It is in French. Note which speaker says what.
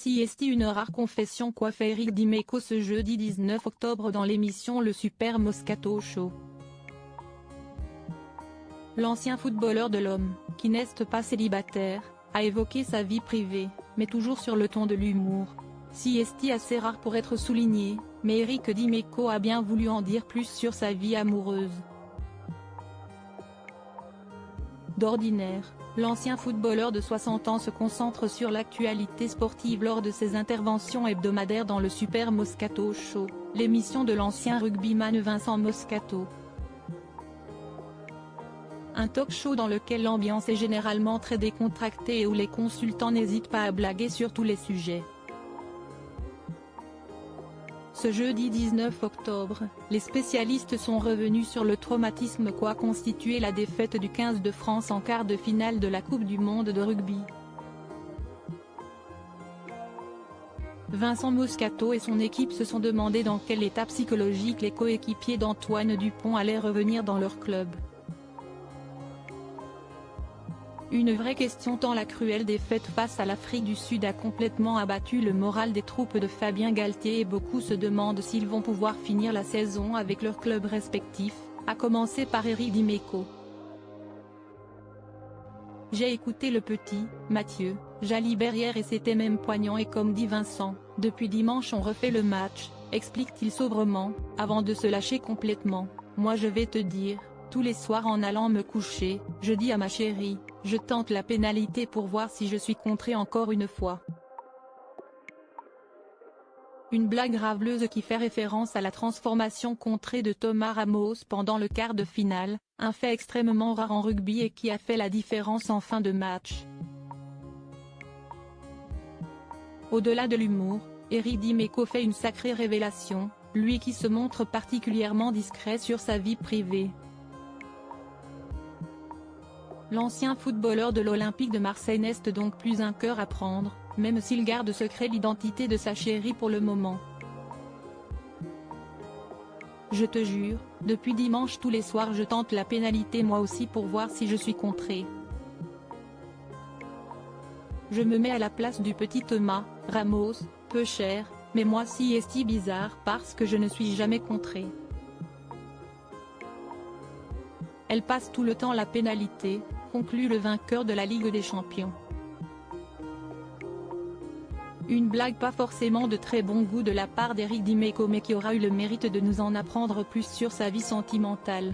Speaker 1: Si est-il une rare confession coiffe Eric Dimeco ce jeudi 19 octobre dans l'émission Le Super Moscato Show. L'ancien footballeur de l'Homme, qui n'est pas célibataire, a évoqué sa vie privée, mais toujours sur le ton de l'humour. Si est assez rare pour être souligné, mais Eric Dimeco a bien voulu en dire plus sur sa vie amoureuse. D'ordinaire, l'ancien footballeur de 60 ans se concentre sur l'actualité sportive lors de ses interventions hebdomadaires dans le Super Moscato Show, l'émission de l'ancien rugbyman Vincent Moscato. Un talk-show dans lequel l'ambiance est généralement très décontractée et où les consultants n'hésitent pas à blaguer sur tous les sujets. Ce jeudi 19 octobre, les spécialistes sont revenus sur le traumatisme qu'a constitué la défaite du 15 de France en quart de finale de la Coupe du monde de rugby. Vincent Moscato et son équipe se sont demandé dans quel état psychologique les coéquipiers d'Antoine Dupont allaient revenir dans leur club. Une vraie question tant la cruelle défaite face à l'Afrique du Sud a complètement abattu le moral des troupes de Fabien Galtier et beaucoup se demandent s'ils vont pouvoir finir la saison avec leurs clubs respectifs, à commencer par Eric Dimeco. J'ai écouté le petit, Mathieu, Jalibert hier et c'était même poignant et comme dit Vincent, depuis dimanche on refait le match, explique-t-il sobrement, avant de se lâcher complètement. Moi je vais te dire, tous les soirs en allant me coucher, je dis à ma chérie, je tente la pénalité pour voir si je suis contré encore une fois. Une blague raveleuse qui fait référence à la transformation contrée de Thomas Ramos pendant le quart de finale, un fait extrêmement rare en rugby et qui a fait la différence en fin de match. Au-delà de l'humour, Eric Dimeco fait une sacrée révélation, lui qui se montre particulièrement discret sur sa vie privée. L'ancien footballeur de l'Olympique de Marseille n'est donc plus un cœur à prendre, même s'il garde secret l'identité de sa chérie pour le moment. Je te jure, depuis dimanche tous les soirs je tente la pénalité moi aussi pour voir si je suis contré. Je me mets à la place du petit Thomas, Ramos, peu cher, mais moi si est bizarre parce que je ne suis jamais contré. Elle passe tout le temps la pénalité, conclut le vainqueur de la Ligue des Champions. Une blague pas forcément de très bon goût de la part d'Eric Dimeco mais qui aura eu le mérite de nous en apprendre plus sur sa vie sentimentale.